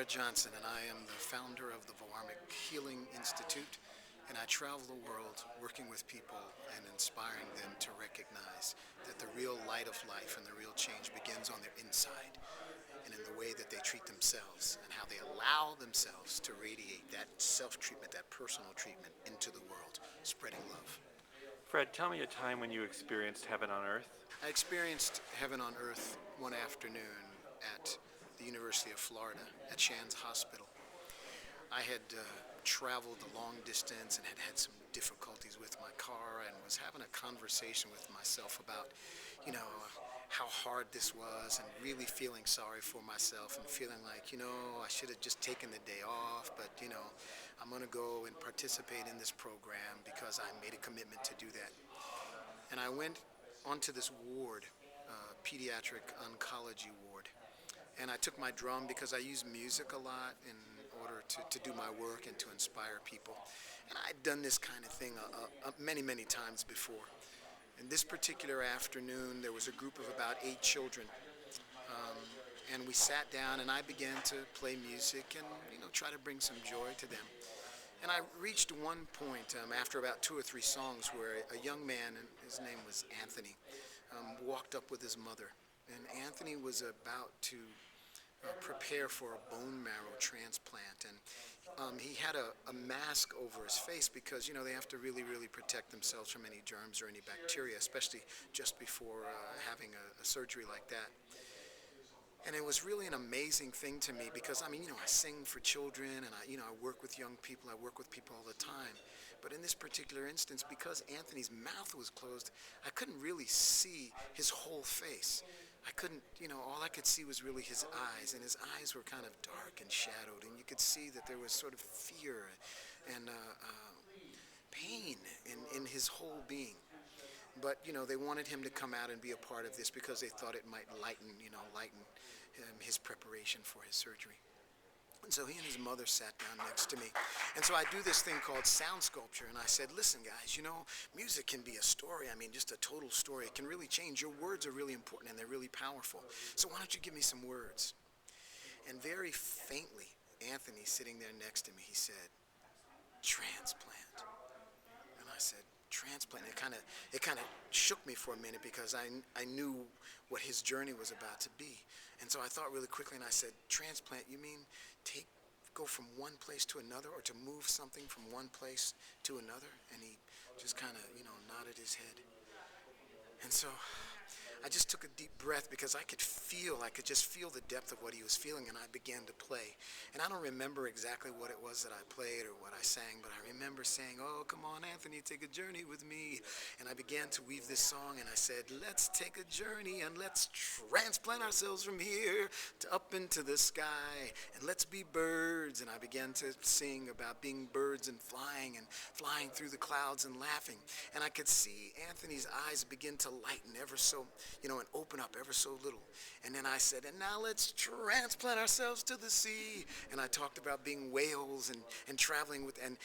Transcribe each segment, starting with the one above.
Fred Johnson, and I am the founder of the Voh'armic Healing Institute, and I travel the world working with people and inspiring them to recognize that the real light of life and the real change begins on their inside and in the way that they treat themselves and how they allow themselves to radiate that self-treatment, that personal treatment into the world, spreading love. Fred, tell me a time when you experienced heaven on earth. I experienced heaven on earth one afternoon at the University of Florida at Shands Hospital. I had traveled a long distance and had had some difficulties with my car and was having a conversation with myself about, how hard this was and really feeling sorry for myself and feeling like, I should have just taken the day off, but, I'm going to go and participate in this program because I made a commitment to do that. And I went onto this ward, pediatric oncology ward. And I took my drum because I use music a lot in order to do my work and to inspire people. And I'd done this kind of thing many, many times before. And this particular afternoon, there was a group of about 8 children. And we sat down and I began to play music and, try to bring some joy to them. And I reached one point after about 2 or 3 songs where a young man, and his name was Anthony, walked up with his mother. And Anthony was about to prepare for a bone marrow transplant. And he had a mask over his face because, they have to really, really protect themselves from any germs or any bacteria, especially just before having a surgery like that. And it was really an amazing thing to me because, I sing for children and I work with young people. I work with people all the time. But in this particular instance, because Anthony's mouth was closed, I couldn't really see his whole face. I couldn't, all I could see was really his eyes, and his eyes were kind of dark and shadowed, and you could see that there was sort of fear and pain in his whole being. But, they wanted him to come out and be a part of this because they thought it might lighten his preparation for his surgery. And so he and his mother sat down next to me. And so I do this thing called sound sculpture. And I said, listen, guys, music can be a story. Just a total story. It can really change. Your words are really important and they're really powerful. So why don't you give me some words? And very faintly, Anthony, sitting there next to me, he said, transplant. And I said, transplant. It kind of shook me for a minute because I knew what his journey was about to be. And so I thought really quickly and I said, transplant, you mean go from one place to another or to move something from one place to another? And he just kind of, nodded his head. And so I just took a deep breath because I could just feel the depth of what he was feeling, and I began to play. And I don't remember exactly what it was that I played or what I sang, but I remember saying, oh, come on, Anthony, take a journey with me. And I began to weave this song, and I said, let's take a journey and let's transplant ourselves from here to up into the sky, and let's be birds. And I began to sing about being birds and flying through the clouds and laughing. And I could see Anthony's eyes begin to lighten ever so, and open up ever so little. And then I said, and now let's transplant ourselves to the sea. And I talked about being whales and traveling with, and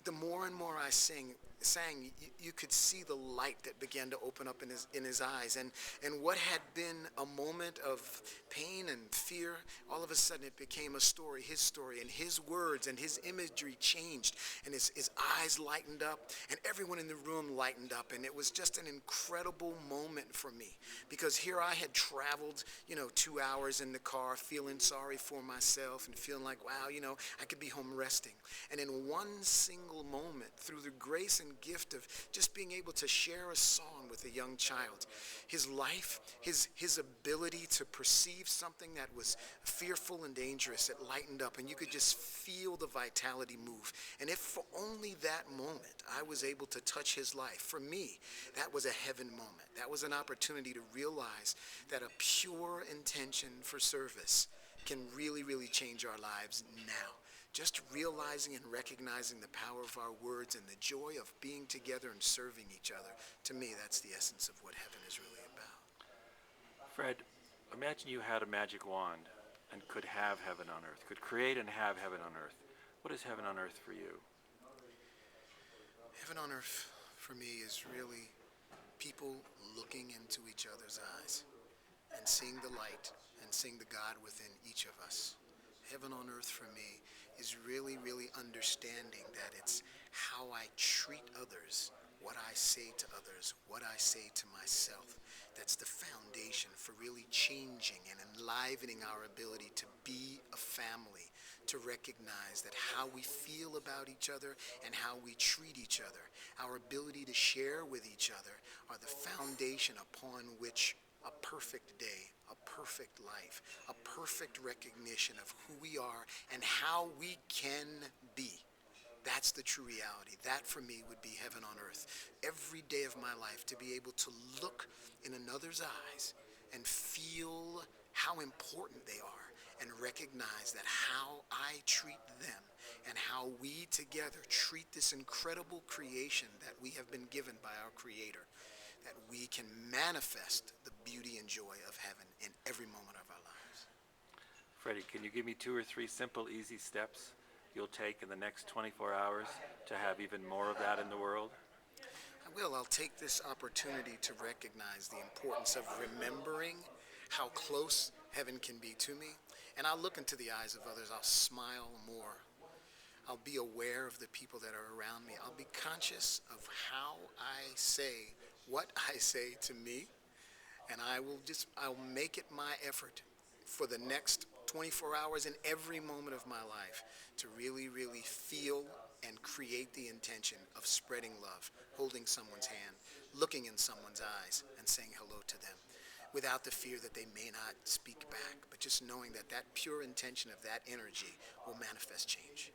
the more and more I sang, you could see the light that began to open up in his eyes. And what had been a moment of pain and fear, all of a sudden it became a story, his story, and his words and his imagery changed, and his eyes lightened up, and everyone in the room lightened up. And it was just an incredible moment for me because here I had traveled, 2 hours in the car feeling sorry for myself and feeling like, wow, I could be home resting. And in one single moment, through the grace and gift of just being able to share a song with a young child, his life, his ability to perceive something that was fearful and dangerous, it lightened up, and you could just feel the vitality move. And if for only that moment I was able to touch his life, for me, that was a heaven moment. That was an opportunity to realize that a pure intention for service can really, really change our lives now. Just realizing and recognizing the power of our words and the joy of being together and serving each other. To me, that's the essence of what heaven is really about. Fred, imagine you had a magic wand and could have heaven on earth, could create and have heaven on earth. What is heaven on earth for you? Heaven on earth for me is really people looking into each other's eyes and seeing the light and seeing the God within each of us Heaven on earth for me is really, really understanding that it's how I treat others, what I say to others, what I say to myself. That's the foundation for really changing and enlivening our ability to be a family, to recognize that how we feel about each other and how we treat each other, our ability to share with each other, are the foundation upon which a perfect day, a perfect life, a perfect recognition of who we are and how we can be. That's the true reality. That for me would be heaven on earth. Every day of my life to be able to look in another's eyes and feel how important they are and recognize that how I treat them and how we together treat this incredible creation that we have been given by our Creator, that we can manifest the beauty and joy of heaven in every moment of our lives. Freddie, can you give me 2 or 3 simple, easy steps you'll take in the next 24 hours to have even more of that in the world? I will. I'll take this opportunity to recognize the importance of remembering how close heaven can be to me. And I'll look into the eyes of others. I'll smile more. I'll be aware of the people that are around me. I'll be conscious of how I say what I say to me. And I'll make it my effort for the next 24 hours in every moment of my life to really, really feel and create the intention of spreading love, holding someone's hand, looking in someone's eyes, and saying hello to them without the fear that they may not speak back, but just knowing that that pure intention of that energy will manifest change.